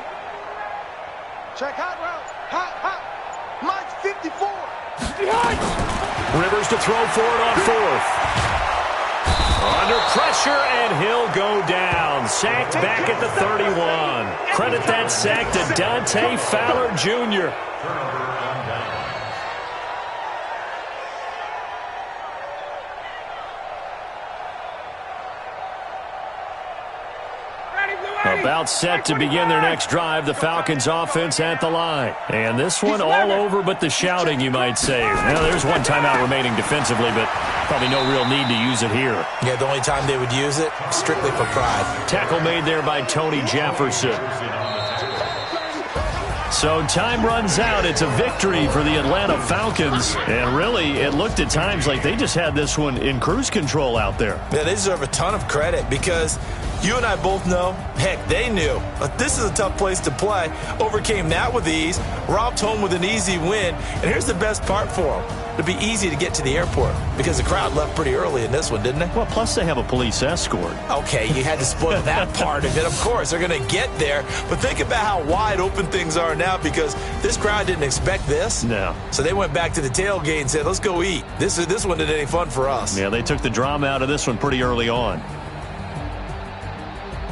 Check hot route. Hot. Mike's 54. Rivers to throw for it on 4th. Under pressure, and he'll go down. Sacked back at the 31. Credit that sack to Dante Fowler Jr. About set to begin their next drive, the Falcons offense at the line. And this one all over but the shouting, you might say. Now, there's one timeout remaining defensively, but probably no real need to use it here. Yeah, the only time they would use it, strictly for pride. Tackle made there by Tony Jefferson. So time runs out. It's a victory for the Atlanta Falcons. And really, it looked at times like they just had this one in cruise control out there. Yeah, they deserve a ton of credit because you and I both know, heck, they knew. But this is a tough place to play. Overcame that with ease. Robbed home with an easy win. And here's the best part for them. It'd be easy to get to the airport because the crowd left pretty early in this one, didn't they? Well, plus they have a police escort. Okay, you had to spoil that part of it. Of course, they're going to get there. But think about how wide open things are now because this crowd didn't expect this. No. So they went back to the tailgate and said, let's go eat. This one isn't any fun for us. Yeah, they took the drama out of this one pretty early on.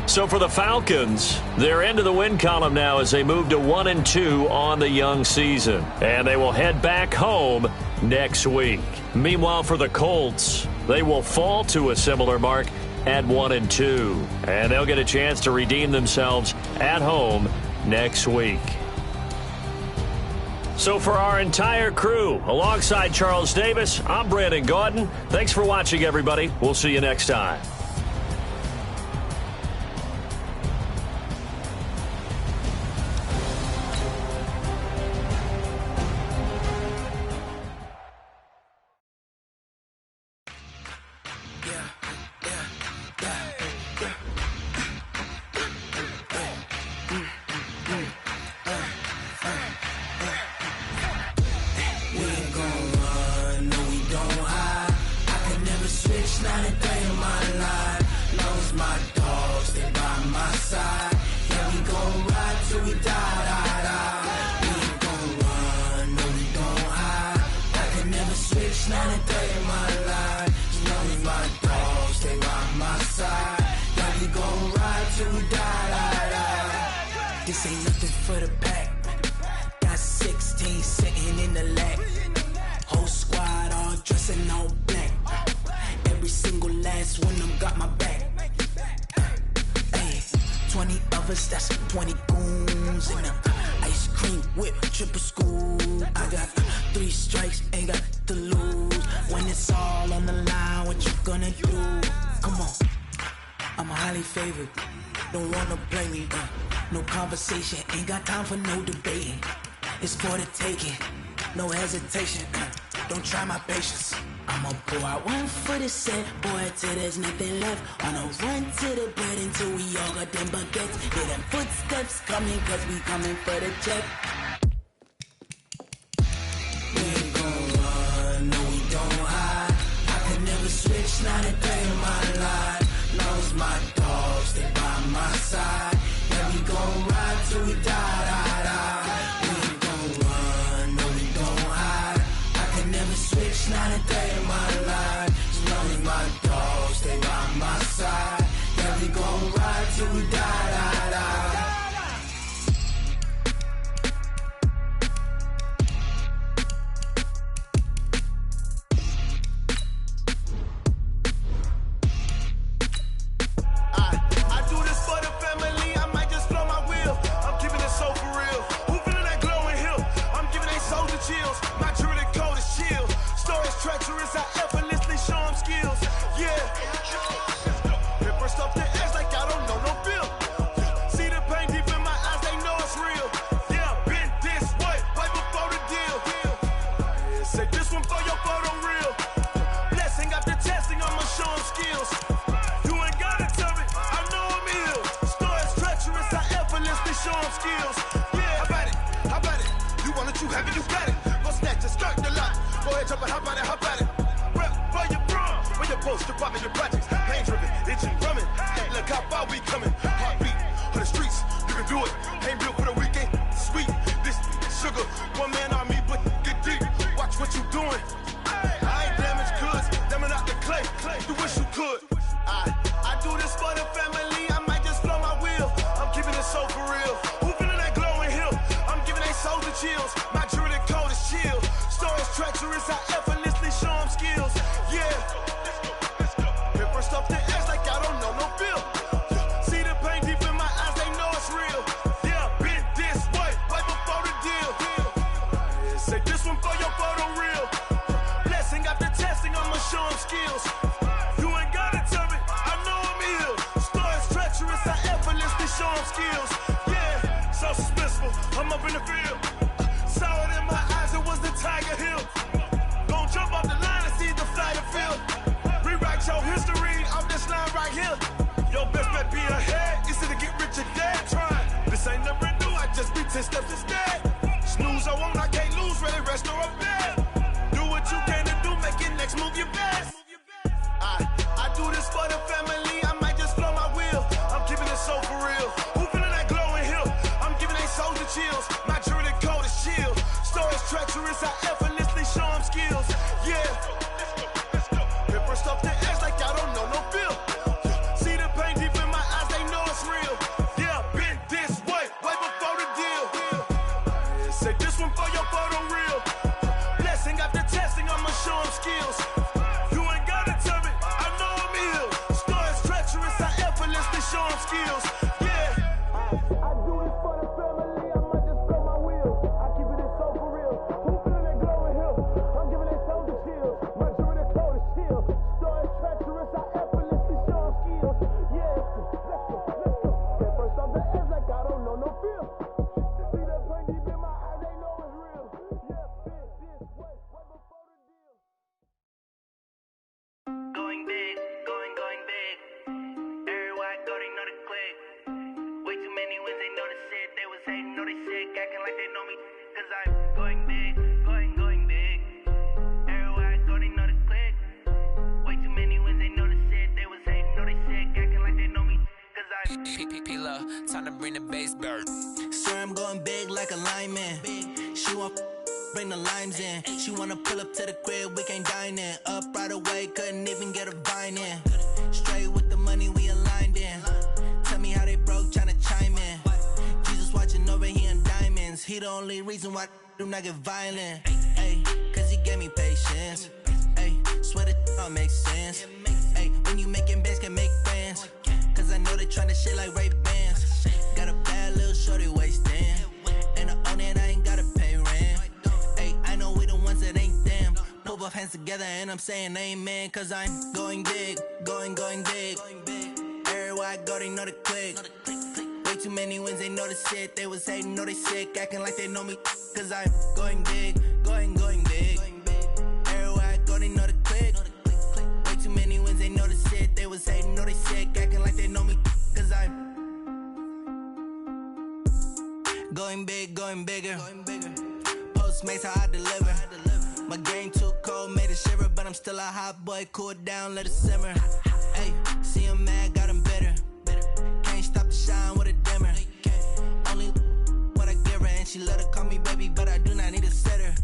So for the Falcons, they're into the win column now as they move to 1-2 on the young season. And they will head back home next week. Meanwhile, for the Colts, they will fall to a similar mark at 1-2. And they'll get a chance to redeem themselves at home next week. So for our entire crew, alongside Charles Davis, I'm Brandon Gaudin. Thanks for watching, everybody. We'll see you next time. We ain't gon' run. This ain't nothing for the pack. Got 16 sitting in the lap. Whole squad all dressing all black. Every single last one of them got my back. Hey, 20 of us, that's 20 goons in the ice cream whip, triple school. I got 3 strikes, ain't got to lose. When it's all on the line, what you gonna do? Come on, I'm highly favored. Don't wanna blame me. No conversation, ain't got time for no debating. It's for the taking, no hesitation. Don't try my patience. I'ma pour out one for the set, boy, till there's nothing left. On a run to the bread until we all got them baguettes. Hear them footsteps coming, cause we coming for the check. We ain't gon' run, no we don't hide. I can never switch, not a day in my life. Knows my dogs, they by my side. Yeah, we gon' ride till we die, die, die. We ain't gon' run, no we don't hide. I can never switch, not a day in my life. As long as my dogs stay by my side. Yeah, we gon' ride till we die, die, die. I do this for the family, I might just blow my wheel. I'm keeping it so for real. Who feeling that glowing hill? I'm giving they soldier chills. My truly code is chill. Stories treacherous, I effortlessly show them skills. Yeah. Hit first off the edge like I don't know no feel. See the pain deep in my eyes, they know it's real. Yeah, been this way, right before the deal. Say this one for your photo real. Blessing after testing, I'ma show them skills. You ain't gotta tell me, I know I'm ill. Stories treacherous, I effortlessly show them skills. Yeah, how about it? You want it, you have it, you got it. Go snatch it, skirt the lot. Go ahead, jump it, how about it? Rep for your bro, where your post, department, your projects. Pain driven, itching, drumming. Hey, look how far we coming. Heartbeat on the streets, you can do it. Ain't built for the weekend, sweet. This sugar, one man army, but get deep. Watch what you doing. I ain't damaged goods, damn out the clay. You wish you could. I do this for the family, I might just blow my wheel. I'm keeping it so for real. Who feeling that glowing hill? I'm giving they soldier chills. My druidic code is chill. Stories treacherous, I effortlessly show them skills. Yeah. Hit first off the edge like I don't know no feel. See the pain deep in my eyes, they know it's real. Yeah, been this way, right before the deal. Say this one for your photo real. Blessing after testing, I'ma show them skills. You ain't gotta tell me, I know I'm ill. Stories treacherous, I effortlessly show them skills. Yeah, so suspenseful, I'm up in the field. Saw it in my eyes, it was the Tiger Hill. Gon' jump off the line and see the fly the field. Rewrite your history off this line right here. Your best bet be ahead, easy to get rich or dead. Trying, this ain't never new, I just be 10 steps instead. Snooze I won't, I can't lose, ready, rest or a bed. Do what you can to do, make it next move your best. I do this for the family, I might just blow my wheel. I'm keeping it so for real. Who feeling that glowing hill? I'm giving they soldier chills. My druidic code is chill. Stories treacherous, I effortlessly show them skills. Yeah. Hit first off the edge like I don't know no feel. See the pain deep in my eyes, they know it's real. Yeah, been this way, right before the deal. Say this one for your photo real. Blessing after testing, I'ma show them skills. You ain't gotta tell me, I know I'm ill. Stories treacherous, I effortlessly show them skills. Yeah. I do this for the family, I might just blow my wheel. I keep it so for real. Who feeling that glowing hill? I'm giving they soldier chills. My druidic code is chill. Stories treacherous, I effortlessly show them skills. Yeah, let's go. Get first off the edge like I don't know no feel. See that pain deep in my eyes, they know it's real. Yeah, been this way, right before the deal. Going big, going big. Everywhere I go, they know the click. Way too many wins, they know the shit. They was hating, know they shit, acting like they know me. Cause I'm going big, going big. Everywhere I go, they know the click. Way too many wins, they know the shit. They was hating, know they shit, acting like they know me. Cause I'm P-P-P-Love, time to bring the bass bird. Swear I'm going big like a lineman. She want bring the limes in. She wanna pull up to the crib, we can't dine in. Up right away, couldn't even get a vine in. Straight with the money we aligned in. Tell me how they broke, tryna chime in. Jesus, why He the only reason why I do not get violent. Ay, cause he gave me patience. Ay, swear that all makes sense. Ay, when you making bands, can make friends. Cause I know they tryna shit like Ray-Bans. Got a bad little shorty wasting. And I own it, I ain't gotta pay rent. Ay, I know we the ones that ain't them. Put both hands together and I'm saying amen. Cause I'm going big, going big. Everywhere I go, they know the click. Way too many wins, they know the shit. They was hating, know they sick, acting like they know me. Cause I'm going big, going big. Everywhere I go, they know the click. Way too many wins, they know the shit. They was hating, know they sick, acting like they know me. Cause I'm going big, going bigger. Postmates, how I deliver. My game too cold, made it shiver. But I'm still a hot boy, cool it down, let it simmer. Hey, see him mad, got him bitter. Can't stop the shine with a dimmer. Only what I give her, and she love to call me baby, but I do not need a sitter.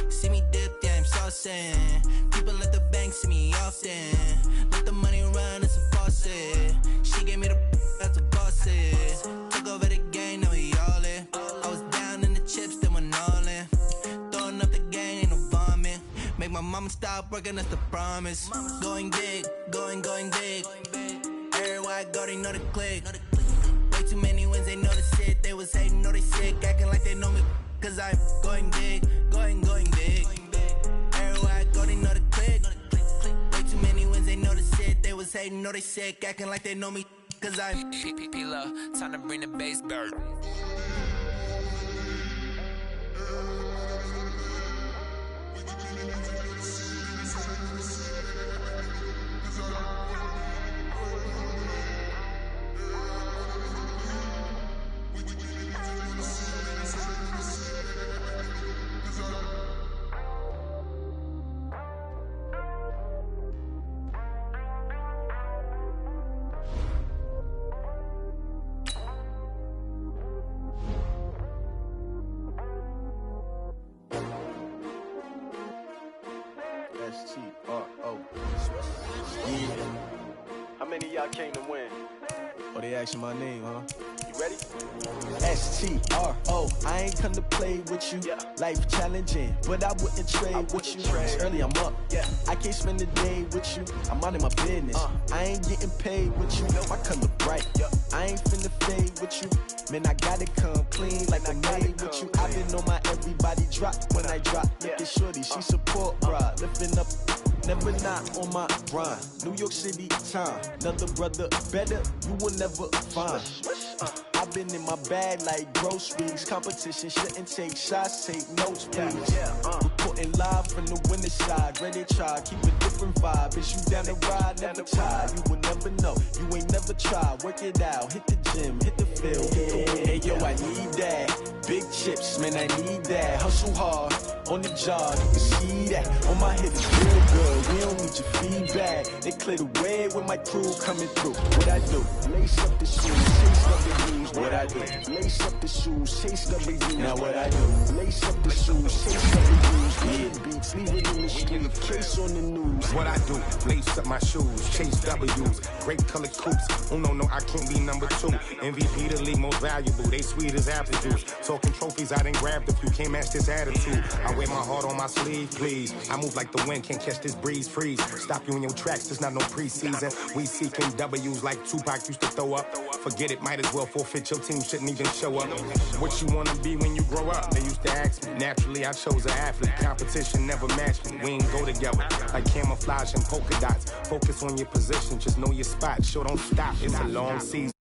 See me dip, yeah, I'm saucing. People at the bank see me often. Let the money run, it's a faucet. She gave me the that's a boss is. Took over the game, now we all in. I was down in the chips, then went all in. Throwing up the game, ain't no vomit. Make my mama stop working, that's the promise. Going big, going big. Everywhere I go, they know the click. Way too many wins, they know the shit. They was hating, know they sick, acting like they know me. Cause I'm going big, going big. Everywhere I go, they know the click. Way too many wins, they know the shit. They was hating, know they sick, acting like they know me. Cause I'm P-P-P-Love, time to bring the bass bird. S-T-R-O. Yeah. How many of y'all came to win? Oh, they asking my name, huh? You ready? S-T-R-O. I ain't come to play with you. Yeah. Life challenging, but I wouldn't trade with you. It's early, I'm up. Yeah. I can't spend the day with you. I'm minding my business. I ain't getting paid with you. My color bright. Yeah. I ain't finna fade with you. Man, I gotta come clean like I'm made with you. I've been on my everybody drop when I drop. Look at shorty, she support, bruh. Lifting up, never not on my grind. New York City time, another brother better, you will never find. I've been in my bag like groceries. Competition shouldn't take shots, take notes, please. Reporting live from the winning side. Ready to try, keep a different vibe. Is you down the ride, never tired. You will never know, you ain't never tried. Work it out, hit the gym, hit the field, hit the wind. Hey yo, I need that. Big chips, man, I need that. Hustle hard, on the job, you can see that. On my head is real good, we don't need your feedback. They clear the way with my crew coming through. What I do? Lace up the shoes, chase up the views. What I do? Lace up the shoes, chase up the views. Now what I do? Lace up the shoes, chase up the views. Lead beats, leave it in the street, case on the news. What I do? Lace up my shoes, chase W's. Great colored coops. Oh no, I can't be number 2. MVP the league most valuable. They sweet as apple juice. Talking trophies, I didn't grab the few. Can't match this attitude. I wear my heart on my sleeve, please. I move like the wind, can't catch this breeze, freeze. Stop you in your tracks, there's not no preseason. We seeking W's like Tupac used to throw up. Forget it, might as well forfeit. Your team shouldn't even show up. What you wanna be when you grow up? They used to ask me. Naturally, I chose an athlete. Competition never matched me. We ain't go together like camouflage and polka dots. Focus on your position, just know your spot. Sure, don't stop. It's a long season.